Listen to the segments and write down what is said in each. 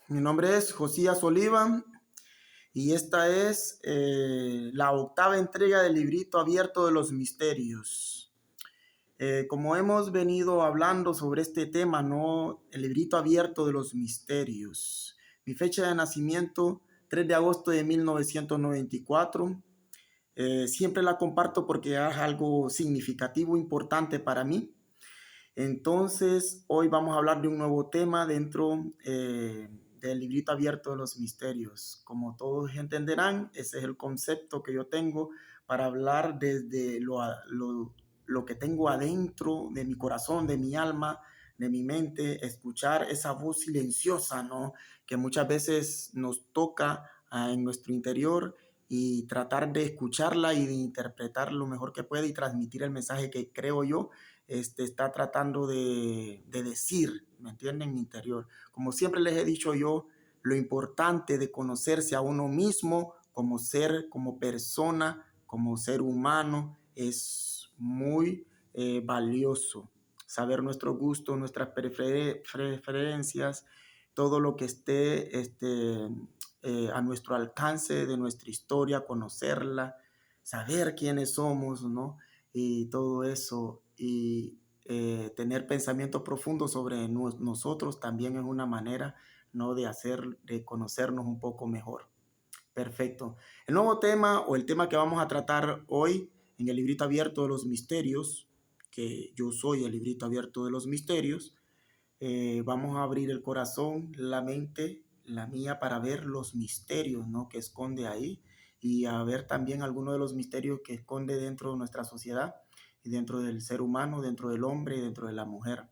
Mi nombre es Josías Oliva y esta es la octava entrega del librito abierto de los misterios. Como hemos venido hablando sobre este tema, ¿no? El librito abierto de los misterios. Mi fecha de nacimiento, 3 de agosto de 1994. Siempre la comparto porque es algo significativo, importante para mí. Entonces, hoy vamos a hablar de un nuevo tema dentro del librito abierto de los misterios. Como todos entenderán, ese es el concepto que yo tengo para hablar desde lo que tengo adentro de mi corazón, de mi alma, de mi mente, escuchar esa voz silenciosa, ¿no? Que muchas veces nos toca en nuestro interior y tratar de escucharla y de interpretar lo mejor que puede y transmitir el mensaje que creo yo está tratando de decir, ¿me entienden? En mi interior. Como siempre les he dicho yo, lo importante de conocerse a uno mismo como ser, como persona, como ser humano, es muy valioso. Saber nuestro gusto, nuestras preferencias, todo lo que esté a nuestro alcance de nuestra historia, conocerla, saber quiénes somos, ¿no? Y todo eso, y tener pensamientos profundos sobre nosotros también es una manera, ¿no? De conocernos un poco mejor. Perfecto. El nuevo tema o el tema que vamos a tratar hoy en el librito abierto de los misterios, que yo soy el librito abierto de los misterios, vamos a abrir el corazón, la mente, la mía, para ver los misterios, ¿no? Que esconde ahí y a ver también algunos de los misterios que esconde dentro de nuestra sociedad y dentro del ser humano, dentro del hombre y dentro de la mujer.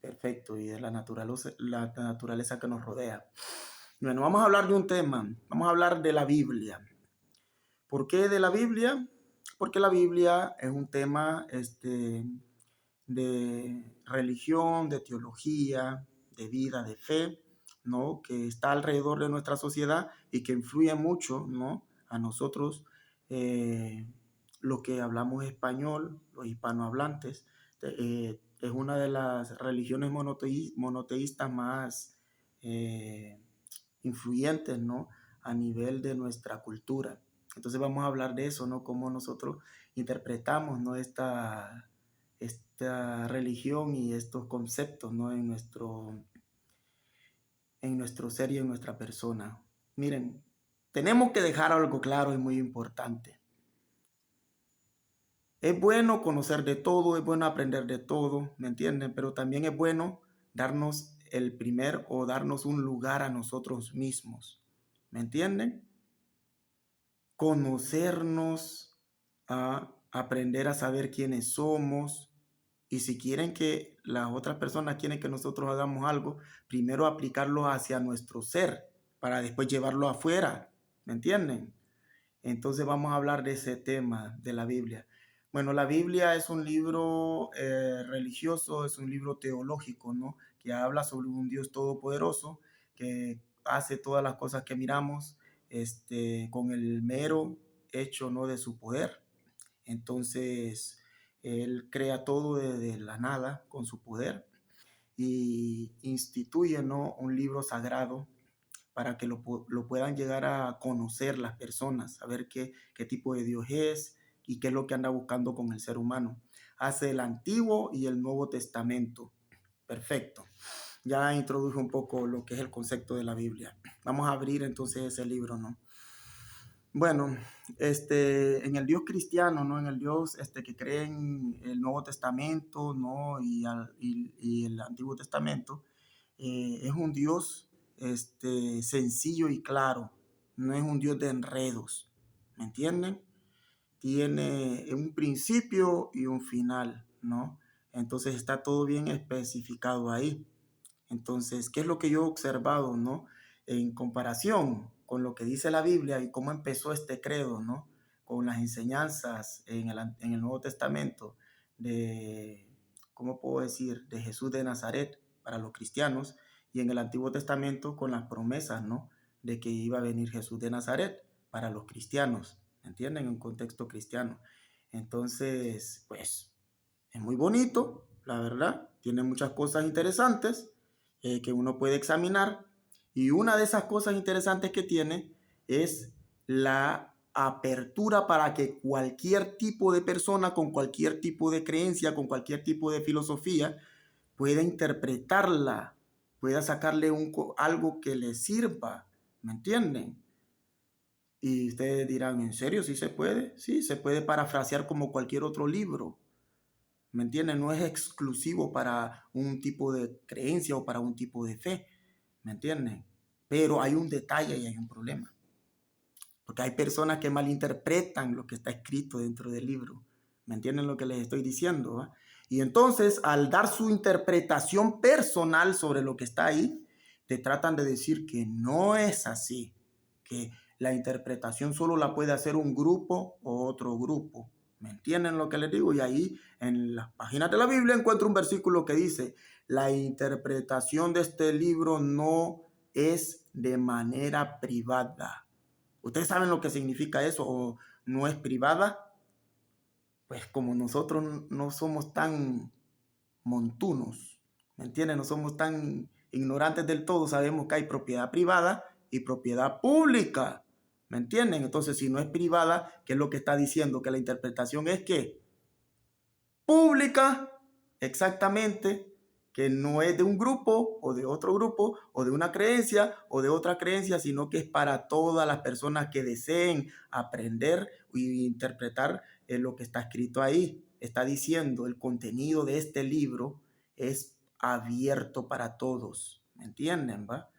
Perfecto, y de la naturaleza que nos rodea. Bueno, vamos a hablar de un tema, vamos a hablar de la Biblia. ¿Por qué de la Biblia? Porque la Biblia es un tema de religión, de teología, de vida, de fe, ¿no? Que está alrededor de nuestra sociedad y que influye mucho, ¿no? A nosotros, los que hablamos español, los hispanohablantes. Es una de las religiones monoteístas más influyentes, ¿no? A nivel de nuestra cultura. Entonces vamos a hablar de eso, ¿no? Cómo nosotros interpretamos, ¿no? Esta religión y estos conceptos, ¿no? En nuestro ser y en nuestra persona. Miren, tenemos que dejar algo claro y muy importante. Es bueno conocer de todo, es bueno aprender de todo, ¿me entienden? Pero también es bueno darnos el primer o darnos un lugar a nosotros mismos, ¿me entienden? Conocernos, a aprender a saber quiénes somos. Y si quieren que las otras personas quieren que nosotros hagamos algo, primero aplicarlo hacia nuestro ser para después llevarlo afuera. ¿Me entienden? Entonces vamos a hablar de ese tema de la Biblia. Bueno, la Biblia es un libro religioso, es un libro teológico, ¿no? Que habla sobre un Dios todopoderoso que hace todas las cosas que miramos con el mero hecho, ¿no? De su poder. Entonces, él crea todo desde la nada con su poder y instituye, ¿no? Un libro sagrado para que lo puedan llegar a conocer las personas, saber qué tipo de Dios es y qué es lo que anda buscando con el ser humano. Hace el Antiguo y el Nuevo Testamento. Perfecto. Ya introduje un poco lo que es el concepto de la Biblia. Vamos a abrir entonces ese libro, ¿no? Bueno, en el Dios cristiano, ¿no? En el Dios que cree en el Nuevo Testamento, ¿no? Y el Antiguo Testamento, es un Dios sencillo y claro, no es un Dios de enredos, ¿me entienden? Tiene un principio y un final, ¿no? Entonces está todo bien especificado ahí. Entonces, ¿qué es lo que yo he observado, no? En comparación con lo que dice la Biblia y cómo empezó este credo, ¿no? Con las enseñanzas en el Nuevo Testamento de, ¿cómo puedo decir? De Jesús de Nazaret para los cristianos y en el Antiguo Testamento con las promesas, ¿no? De que iba a venir Jesús de Nazaret para los cristianos, ¿entienden? En un contexto cristiano. Entonces, pues, es muy bonito, la verdad. Tiene muchas cosas interesantes que uno puede examinar Y una de esas cosas interesantes que tiene es la apertura para que cualquier tipo de persona con cualquier tipo de creencia, con cualquier tipo de filosofía, pueda interpretarla, pueda sacarle algo que le sirva, ¿me entienden? Y ustedes dirán, ¿en serio? ¿Sí se puede? Sí, se puede parafrasear como cualquier otro libro, ¿me entienden? No es exclusivo para un tipo de creencia o para un tipo de fe, ¿me entienden? Pero hay un detalle y hay un problema, porque hay personas que malinterpretan lo que está escrito dentro del libro. ¿Me entienden lo que les estoy diciendo? ¿Va? Y entonces, al dar su interpretación personal sobre lo que está ahí, te tratan de decir que no es así, que la interpretación solo la puede hacer un grupo o otro grupo. ¿Me entienden lo que les digo? Y ahí en las páginas de la Biblia encuentro un versículo que dice, la interpretación de este libro no es de manera privada. ¿Ustedes saben lo que significa eso o no es privada? Pues como nosotros no somos tan montunos, ¿me entienden? No somos tan ignorantes del todo, sabemos que hay propiedad privada y propiedad pública, ¿me entienden? Entonces, si no es privada, ¿qué es lo que está diciendo? Que la interpretación es que pública, exactamente, que no es de un grupo o de otro grupo o de una creencia o de otra creencia, sino que es para todas las personas que deseen aprender e interpretar lo que está escrito ahí. Está diciendo el contenido de este libro es abierto para todos, ¿me entienden? ¿Va?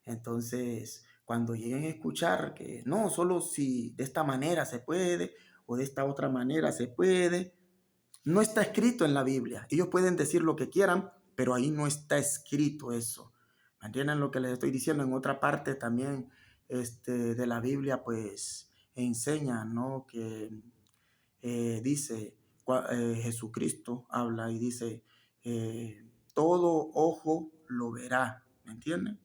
Entonces, cuando lleguen a escuchar que no, solo si de esta manera se puede o de esta otra manera se puede, no está escrito en la Biblia. Ellos pueden decir lo que quieran, pero ahí no está escrito eso. ¿Me entienden lo que les estoy diciendo? En otra parte también de la Biblia, pues enseña, ¿no? Que dice, Jesucristo habla y dice, todo ojo lo verá. ¿Me entienden?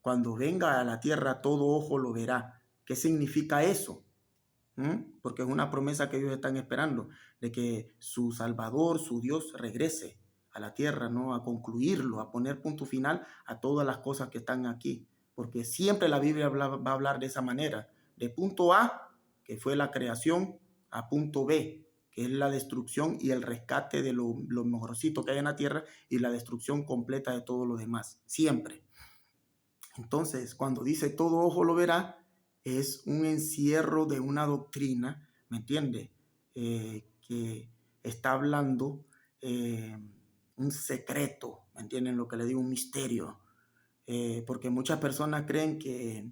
Cuando venga a la tierra, todo ojo lo verá. ¿Qué significa eso? Porque es una promesa que ellos están esperando, de que su Salvador, su Dios, regrese a la tierra, ¿no? A concluirlo, a poner punto final a todas las cosas que están aquí. Porque siempre la Biblia va a hablar de esa manera, de punto A, que fue la creación, a punto B, que es la destrucción y el rescate de lo mejorcito que hay en la tierra y la destrucción completa de todo lo demás, siempre. Entonces, cuando dice todo ojo lo verá, es un encierro de una doctrina, ¿me entiende? Que está hablando un secreto, ¿me entienden lo que le digo? Un misterio. Porque muchas personas creen que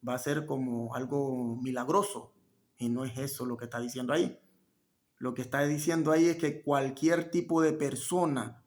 va a ser como algo milagroso y no es eso lo que está diciendo ahí. Lo que está diciendo ahí es que cualquier tipo de persona,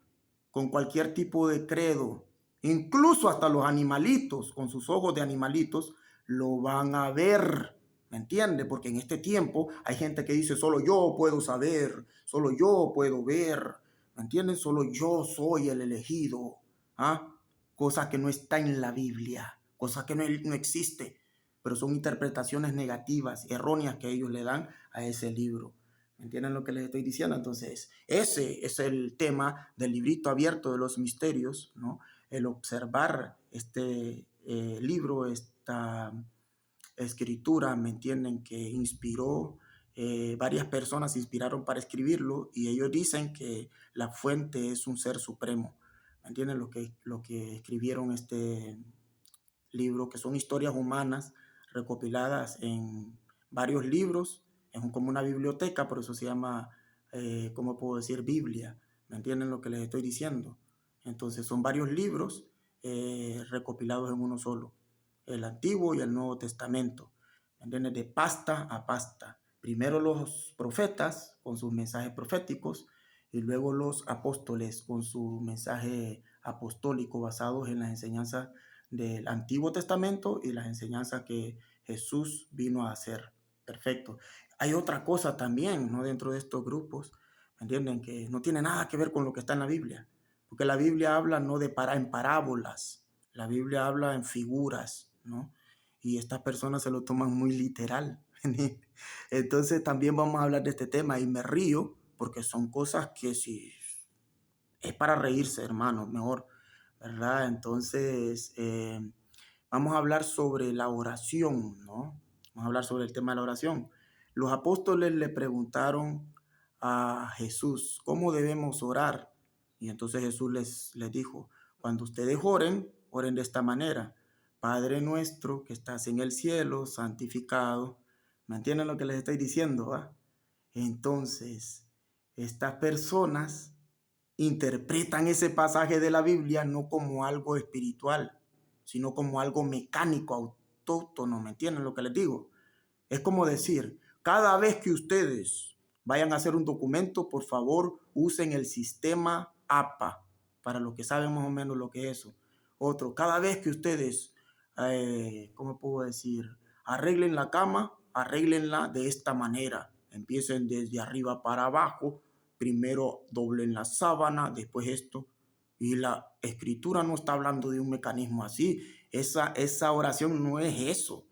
con cualquier tipo de credo, incluso hasta los animalitos, con sus ojos de animalitos, lo van a ver. ¿Me entiende? Porque en este tiempo hay gente que dice, solo yo puedo saber, solo yo puedo ver. ¿Me entienden? Solo yo soy el elegido. ¿Ah? Cosa que no está en la Biblia, cosa que no existe, pero son interpretaciones negativas, erróneas que ellos le dan a ese libro. ¿Me entienden lo que les estoy diciendo? Entonces, ese es el tema del librito abierto de los misterios, ¿no? El observar este libro, esta escritura, ¿me entienden? Que inspiró, varias personas se inspiraron para escribirlo y ellos dicen que la fuente es un ser supremo. ¿Me entienden lo que escribieron este libro, que son historias humanas recopiladas en varios libros, es como una biblioteca, por eso se llama, ¿cómo puedo decir? Biblia. ¿Me entienden lo que les estoy diciendo? Entonces son varios libros recopilados en uno solo, el Antiguo y el Nuevo Testamento. ¿Me entienden? De pasta a pasta. Primero los profetas con sus mensajes proféticos y luego los apóstoles con su mensaje apostólico basados en las enseñanzas del Antiguo Testamento y las enseñanzas que Jesús vino a hacer. Perfecto. Hay otra cosa también, ¿no? Dentro de estos grupos, ¿me entienden? Que no tiene nada que ver con lo que está en la Biblia. Porque la Biblia habla no en parábolas, la Biblia habla en figuras, ¿no? Y estas personas se lo toman muy literal. Entonces también vamos a hablar de este tema y me río porque son cosas que si es para reírse, hermano, mejor, ¿verdad? Entonces, vamos a hablar sobre la oración, ¿no? Vamos a hablar sobre el tema de la oración. Los apóstoles le preguntaron a Jesús, ¿cómo debemos orar? Y entonces Jesús les dijo, cuando ustedes oren, oren de esta manera. Padre nuestro que estás en el cielo, santificado. ¿Me entienden lo que les estoy diciendo? ¿Va? Entonces, estas personas interpretan ese pasaje de la Biblia no como algo espiritual, sino como algo mecánico, autóctono. ¿Me entienden lo que les digo? Es como decir, cada vez que ustedes vayan a hacer un documento, por favor, usen el sistema APA, para los que saben más o menos lo que es eso. Otro, cada vez que ustedes, ¿cómo puedo decir? Arreglen la cama, arreglenla de esta manera. Empiecen desde arriba para abajo, primero doblen la sábana, después esto. Y la escritura no está hablando de un mecanismo así. Esa oración no es eso.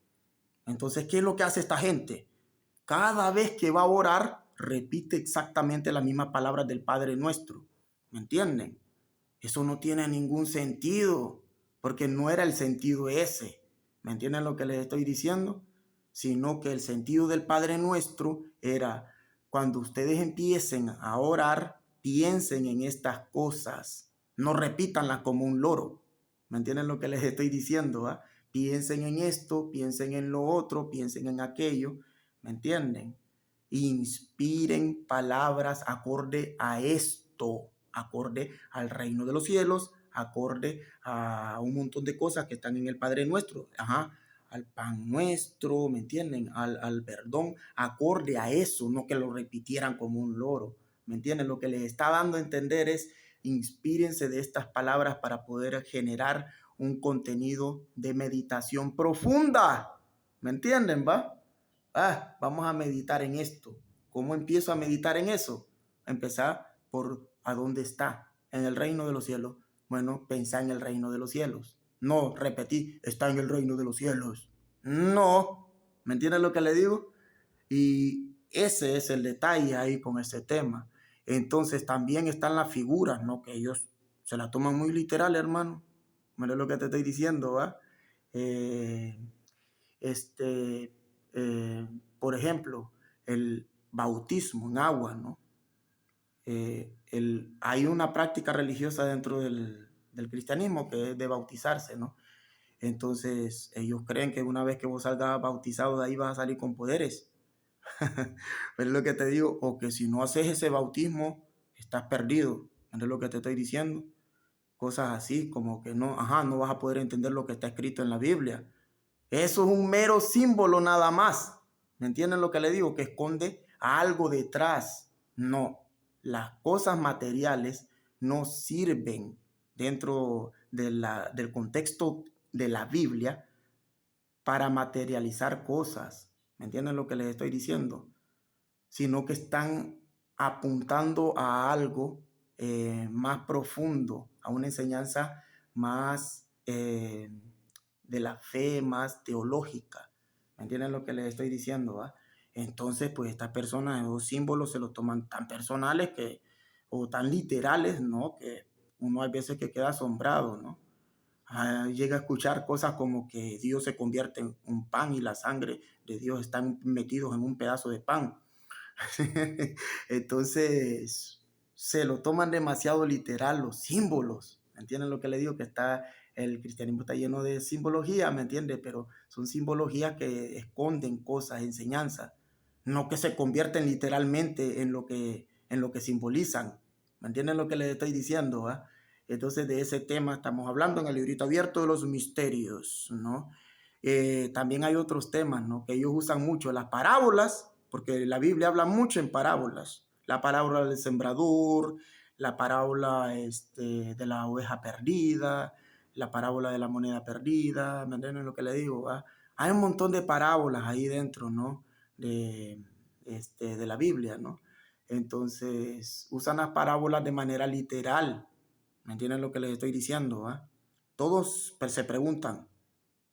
Entonces, ¿qué es lo que hace esta gente? Cada vez que va a orar, repite exactamente las mismas palabras del Padre Nuestro. ¿Me entienden? Eso no tiene ningún sentido, porque no era el sentido ese. ¿Me entienden lo que les estoy diciendo? Sino que el sentido del Padre Nuestro era, cuando ustedes empiecen a orar, piensen en estas cosas. No repítanlas como un loro. ¿Me entienden lo que les estoy diciendo? ¿Ah? Piensen en esto, piensen en lo otro, piensen en aquello. ¿Me entienden? Inspiren palabras acorde a esto, acorde al reino de los cielos, acorde a un montón de cosas que están en el Padre Nuestro. Ajá. Al pan nuestro, ¿me entienden? Al perdón, acorde a eso, no que lo repitieran como un loro. ¿Me entienden? Lo que les está dando a entender es, inspírense de estas palabras para poder generar un contenido de meditación profunda. ¿Me entienden, va? Vamos a meditar en esto. ¿Cómo empiezo a meditar en eso? Empezar por ¿a dónde está? En el reino de los cielos. Bueno, pensá en el reino de los cielos. No, repetí, está en el reino de los cielos. No, ¿me entienden lo que le digo? Y ese es el detalle ahí con ese tema. Entonces también están las figuras, ¿no? Que ellos se la toman muy literal, hermano. Mira lo que te estoy diciendo, ¿va? Eh, este, por ejemplo, el bautismo en agua, ¿no? Hay una práctica religiosa dentro del cristianismo que es de bautizarse, ¿no? Entonces, ellos creen que una vez que vos salgas bautizado de ahí vas a salir con poderes. Pero es lo que te digo, o que si no haces ese bautismo, estás perdido. Es lo que te estoy diciendo. Cosas así, como que no vas a poder entender lo que está escrito en la Biblia. Eso es un mero símbolo nada más. ¿Me entienden lo que le digo? Que esconde algo detrás. No, las cosas materiales no sirven dentro del contexto de la Biblia para materializar cosas. ¿Me entienden lo que les estoy diciendo? Sino que están apuntando a algo más profundo, a una enseñanza más de la fe, más teológica. ¿Me entienden lo que les estoy diciendo? ¿Va? Entonces, pues estas personas, los símbolos se los toman tan personales o tan literales, ¿no? Que uno hay veces que queda asombrado, ¿no? Llega a escuchar cosas como que Dios se convierte en un pan y la sangre de Dios están metidos en un pedazo de pan. Entonces, se lo toman demasiado literal los símbolos. ¿Me entienden lo que le digo? Que el cristianismo está lleno de simbología, ¿me entiende? Pero son simbologías que esconden cosas, enseñanzas, no que se convierten literalmente en lo que simbolizan. ¿Me entienden lo que les estoy diciendo? ¿Va? Entonces, de ese tema estamos hablando en el librito abierto de los misterios, ¿no? También hay otros temas, ¿no? Que ellos usan mucho, las parábolas, porque la Biblia habla mucho en parábolas. La parábola del sembrador, la parábola de la oveja perdida, la parábola de la moneda perdida, ¿me entienden lo que le digo? ¿Va? Hay un montón de parábolas ahí dentro, ¿no? De la Biblia, ¿no? Entonces, usan las parábolas de manera literal. ¿Me entienden lo que les estoy diciendo? ¿Va? Todos se preguntan,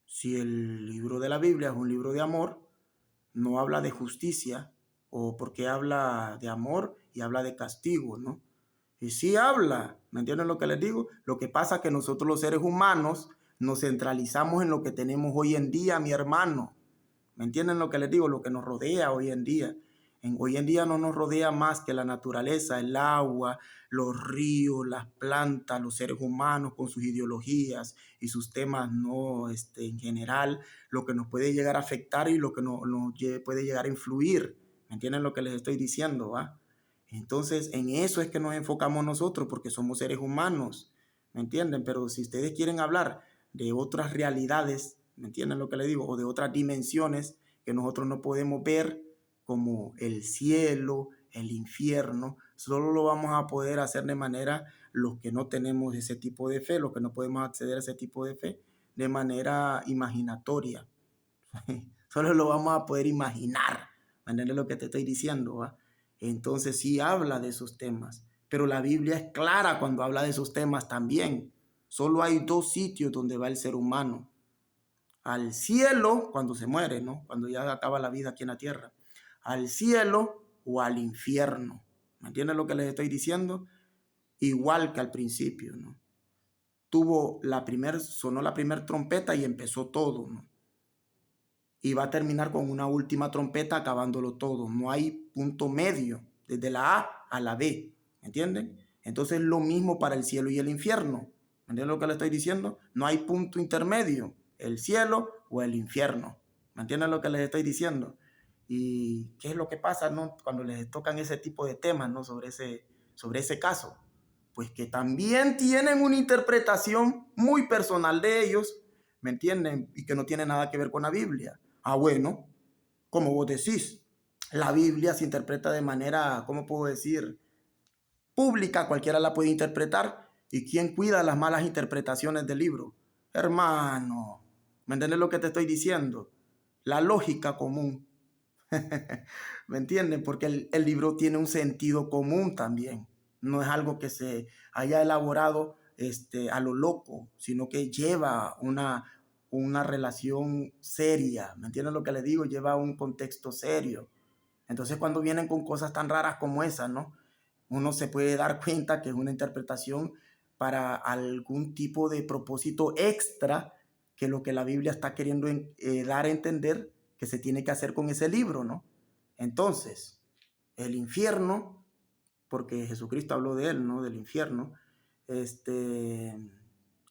si el libro de la Biblia es un libro de amor, no habla de justicia, o porque habla de amor y habla de castigo, ¿no? Y sí habla, ¿me entienden lo que les digo? Lo que pasa es que nosotros los seres humanos nos centralizamos en lo que tenemos hoy en día, mi hermano. ¿Me entienden lo que les digo? Lo que nos rodea hoy en día. Hoy en día no nos rodea más que la naturaleza, el agua, los ríos, las plantas, los seres humanos con sus ideologías y sus temas, no, en general, lo que nos puede llegar a afectar y lo que nos puede llegar a influir. ¿Me entienden lo que les estoy diciendo? ¿Va? Entonces, en eso es que nos enfocamos nosotros, porque somos seres humanos. ¿Me entienden? Pero si ustedes quieren hablar de otras realidades, ¿me entienden lo que les digo? O de otras dimensiones que nosotros no podemos ver, como el cielo, el infierno, solo lo vamos a poder hacer de manera, los que no tenemos ese tipo de fe, los que no podemos acceder a ese tipo de fe, de manera imaginatoria. Solo lo vamos a poder imaginar. ¿Me entiendes lo que te estoy diciendo? ¿Va? Entonces sí habla de esos temas, pero la Biblia es clara cuando habla de esos temas también. Solo hay dos sitios donde va el ser humano: al cielo cuando se muere, ¿no? Cuando ya acaba la vida aquí en la tierra, al cielo o al infierno. ¿Me entiendes lo que les estoy diciendo? Igual que al principio, ¿no? Sonó la primera trompeta y empezó todo, ¿no? Y va a terminar con una última trompeta acabándolo todo. No hay punto medio, desde la A a la B, ¿me entienden? Entonces lo mismo para el cielo y el infierno. ¿Me entienden lo que le estoy diciendo? No hay punto intermedio, el cielo o el infierno. ¿Me entienden lo que les estoy diciendo? ¿Y qué es lo que pasa, no? Cuando les tocan ese tipo de temas, ¿no? sobre ese caso? Pues que también tienen una interpretación muy personal de ellos, ¿me entienden? Y que no tiene nada que ver con la Biblia. Ah, bueno, como vos decís, la Biblia se interpreta de manera, ¿cómo puedo decir?, pública, cualquiera la puede interpretar. ¿Y quién cuida las malas interpretaciones del libro? Hermano, ¿me entiendes lo que te estoy diciendo? La lógica común. ¿Me entienden? Porque el libro tiene un sentido común también. No es algo que se haya elaborado a lo loco, sino que lleva una relación seria. ¿Me entienden lo que le digo? Lleva un contexto serio. Entonces, cuando vienen con cosas tan raras como esas, ¿no? Uno se puede dar cuenta que es una interpretación para algún tipo de propósito extra que lo que la Biblia está queriendo dar a entender que se tiene que hacer con ese libro, ¿no? Entonces, el infierno, porque Jesucristo habló de él, ¿no? Del infierno.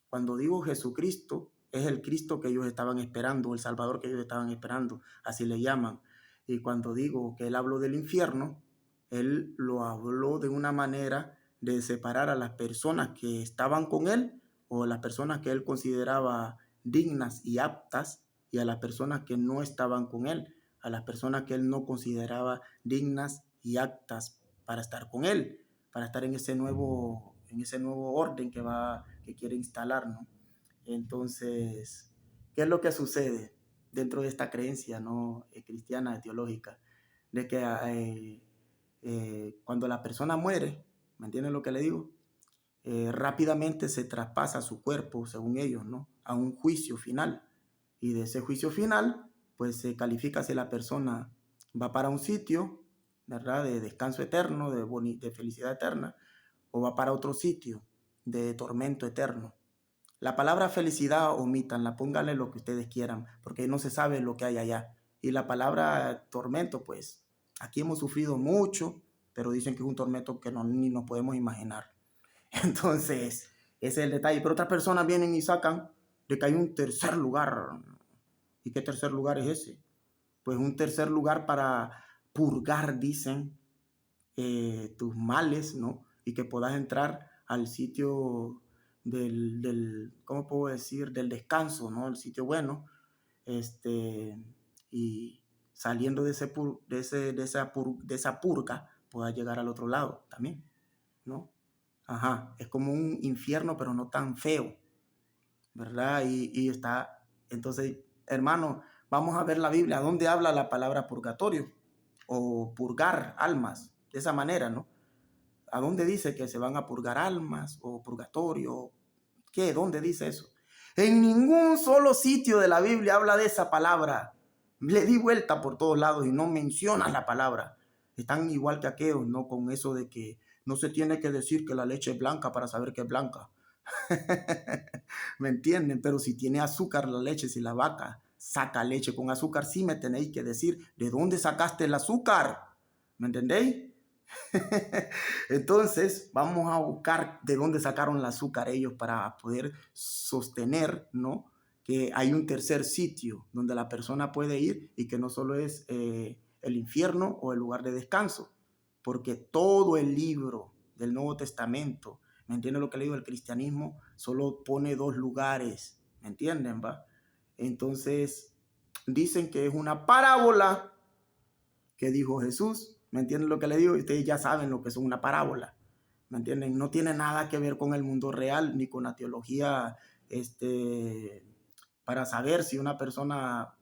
Cuando digo Jesucristo, es el Cristo que ellos estaban esperando, el Salvador que ellos estaban esperando, así le llaman. Y cuando digo que él habló del infierno, él lo habló de una manera de separar a las personas que estaban con él, o las personas que él consideraba dignas y aptas, y a las personas que no estaban con él, a las personas que él no consideraba dignas y aptas para estar con él, para estar en ese nuevo orden que quiere instalar, ¿no? Entonces, ¿qué es lo que sucede dentro de esta creencia, ¿no?, cristiana, teológica? De que cuando la persona muere, ¿me entienden lo que le digo? Rápidamente se traspasa su cuerpo, según ellos, ¿no?, a un juicio final. Y de ese juicio final, pues se califica si la persona va para un sitio, ¿verdad?, de descanso eterno, de felicidad eterna, o va para otro sitio de tormento eterno. La palabra felicidad, omítanla, pónganle lo que ustedes quieran, porque no se sabe lo que hay allá. Y la palabra tormento, pues aquí hemos sufrido mucho, pero dicen que es un tormento que ni nos podemos imaginar. Entonces, ese es el detalle. Pero otras personas vienen y sacan de que hay un tercer lugar. ¿Y qué tercer lugar es ese? Pues un tercer lugar para purgar, dicen, tus males, ¿no? Y que puedas entrar al sitio ¿cómo puedo decir?, del descanso, ¿no? El sitio bueno, y saliendo de esa purga, puedas llegar al otro lado también, ¿no? Ajá, es como un infierno, pero no tan feo, ¿verdad? Y está, entonces, hermano, vamos a ver la Biblia, ¿dónde habla la palabra purgatorio? O purgar almas, de esa manera, ¿no? ¿A dónde dice que se van a purgar almas o purgatorio? ¿Qué? ¿Dónde dice eso? En ningún solo sitio de la Biblia habla de esa palabra. Le di vuelta por todos lados y no menciona la palabra. Están igual que aquellos, ¿no? Con eso de que no se tiene que decir que la leche es blanca para saber que es blanca. ¿Me entienden? Pero si tiene azúcar la leche, si la vaca saca leche con azúcar, sí me tenéis que decir de dónde sacaste el azúcar. ¿Me entendéis? Entonces, vamos a buscar de dónde sacaron el azúcar ellos para poder sostener, ¿no?, que hay un tercer sitio donde la persona puede ir y que no solo es el infierno o el lugar de descanso, porque todo el libro del Nuevo Testamento, ¿me entienden lo que le digo? El cristianismo solo pone dos lugares, ¿me entienden, va? Entonces, dicen que es una parábola que dijo Jesús, ¿me entienden lo que le digo? Ustedes ya saben lo que es una parábola, ¿me entienden? No tiene nada que ver con el mundo real ni con la teología, para saber si una persona,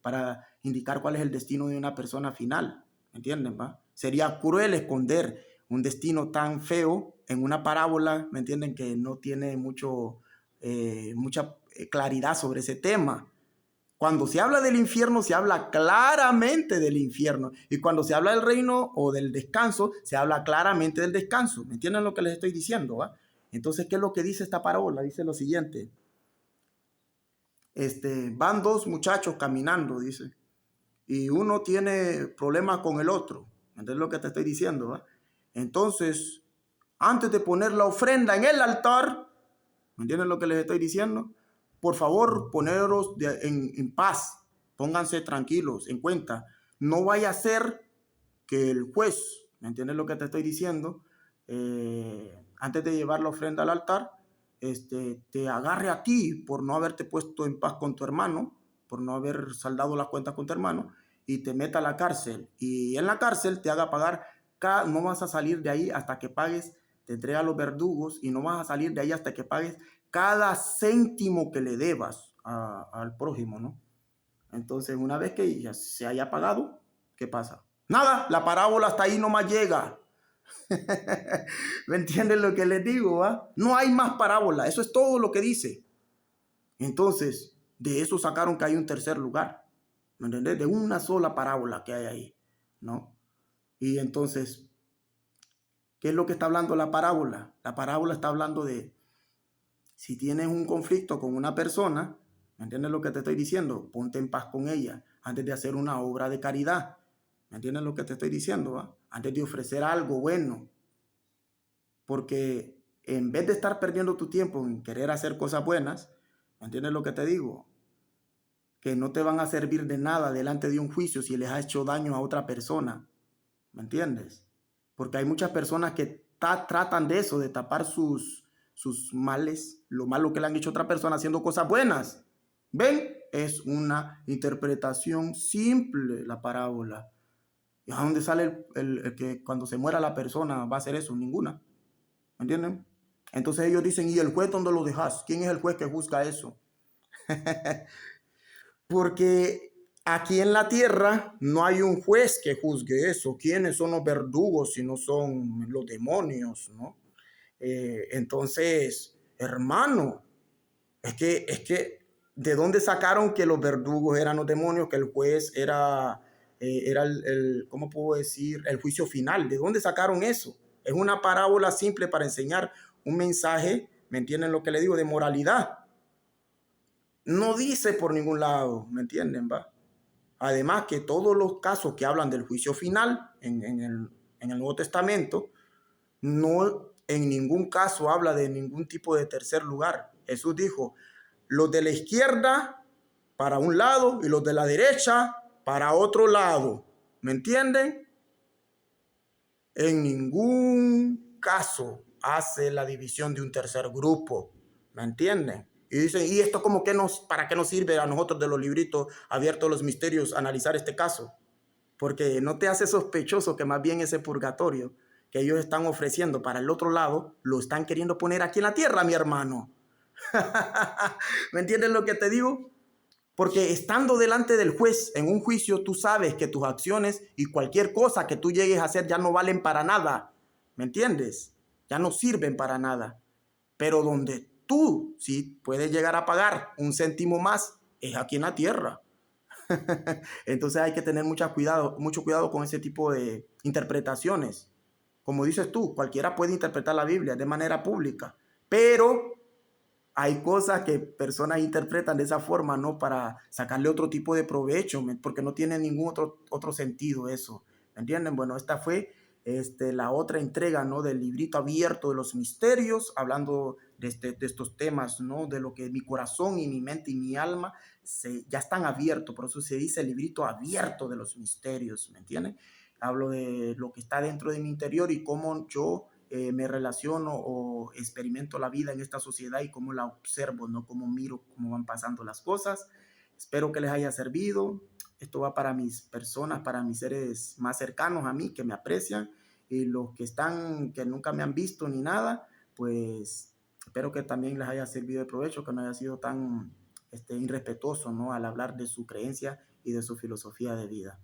para indicar cuál es el destino de una persona final, ¿me entienden, va? Sería cruel esconder un destino tan feo en una parábola, ¿me entienden? Que no tiene mucha claridad sobre ese tema. Cuando se habla del infierno, se habla claramente del infierno. Y cuando se habla del reino o del descanso, se habla claramente del descanso. ¿Me entienden lo que les estoy diciendo, va? Entonces, ¿qué es lo que dice esta parábola? Dice lo siguiente. Van dos muchachos caminando, dice, y uno tiene problemas con el otro. ¿Entiendes lo que te estoy diciendo, va? Entonces, antes de poner la ofrenda en el altar, ¿me entienden lo que les estoy diciendo? Por favor, poneros en paz, pónganse tranquilos, en cuenta. No vaya a ser que el juez, ¿me entiendes lo que te estoy diciendo? Antes de llevar la ofrenda al altar, te agarre a ti por no haberte puesto en paz con tu hermano, por no haber saldado las cuentas con tu hermano, y te meta a la cárcel. Y en la cárcel te haga pagar, no vas a salir de ahí hasta que pagues, te entrega a los verdugos y no vas a salir de ahí hasta que pagues cada céntimo que le debas al prójimo, ¿no? Entonces, una vez que ya se haya pagado, ¿qué pasa? Nada, la parábola hasta ahí nomás llega. ¿Me entienden lo que les digo, va? No hay más parábola, eso es todo lo que dice. Entonces, de eso sacaron que hay un tercer lugar, ¿me entiendes? De una sola parábola que hay ahí, ¿no? Y entonces, ¿qué es lo que está hablando la parábola? La parábola está hablando de, si tienes un conflicto con una persona, ¿me entiendes lo que te estoy diciendo? Ponte en paz con ella antes de hacer una obra de caridad. ¿Me entiendes lo que te estoy diciendo, va? Antes de ofrecer algo bueno. Porque en vez de estar perdiendo tu tiempo en querer hacer cosas buenas, ¿me entiendes lo que te digo? Que no te van a servir de nada delante de un juicio si les has hecho daño a otra persona. ¿Me entiendes? Porque hay muchas personas que tratan de eso, de tapar sus males, lo malo que le han hecho a otra persona haciendo cosas buenas. ¿Ven? Es una interpretación simple la parábola. ¿Y a dónde sale el que cuando se muera la persona va a hacer eso? Ninguna. ¿Me entienden? Entonces ellos dicen, ¿y el juez dónde lo dejas? ¿Quién es el juez que juzga eso? Porque aquí en la tierra no hay un juez que juzgue eso. ¿Quiénes son los verdugos si no son los demonios, no? Entonces, hermano, es que, ¿de dónde sacaron que los verdugos eran los demonios, que el juez era ¿cómo puedo decir? El juicio final. ¿De dónde sacaron eso? Es una parábola simple para enseñar un mensaje, ¿me entienden lo que le digo? De moralidad. No dice por ningún lado, ¿me entienden, va? Además que todos los casos que hablan del juicio final en el Nuevo Testamento, no en ningún caso habla de ningún tipo de tercer lugar. Jesús dijo, los de la izquierda para un lado y los de la derecha para otro lado. ¿Me entienden? En ningún caso hace la división de un tercer grupo. ¿Me entienden? Y dicen, ¿y esto como que para qué nos sirve a nosotros de los libritos abiertos los misterios analizar este caso? Porque no te hace sospechoso que más bien ese purgatorio que ellos están ofreciendo para el otro lado, lo están queriendo poner aquí en la tierra, mi hermano. ¿Me entiendes lo que te digo? Porque estando delante del juez en un juicio, tú sabes que tus acciones y cualquier cosa que tú llegues a hacer ya no valen para nada. ¿Me entiendes? Ya no sirven para nada. Pero donde tú sí puedes llegar a pagar un céntimo más es aquí en la tierra. Entonces hay que tener mucho cuidado con ese tipo de interpretaciones. Como dices tú, cualquiera puede interpretar la Biblia de manera pública, Pero hay cosas que personas interpretan de esa forma, ¿no? Para sacarle otro tipo de provecho, porque no tiene ningún otro sentido eso, ¿me entienden? Bueno, esta fue la otra entrega, ¿no? Del librito abierto de los misterios, hablando de estos temas, ¿no? De lo que mi corazón y mi mente y mi alma ya están abiertos, por eso se dice el librito abierto de los misterios, ¿me entienden? Hablo de lo que está dentro de mi interior y cómo yo me relaciono o experimento la vida en esta sociedad y cómo la observo, ¿no? Cómo miro, cómo van pasando las cosas. Espero que les haya servido. Esto va para mis personas, para mis seres más cercanos a mí, que me aprecian, y los que están, que nunca me han visto ni nada, pues espero que también les haya servido de provecho, que no haya sido tan irrespetuoso, ¿no? Al hablar de su creencia y de su filosofía de vida.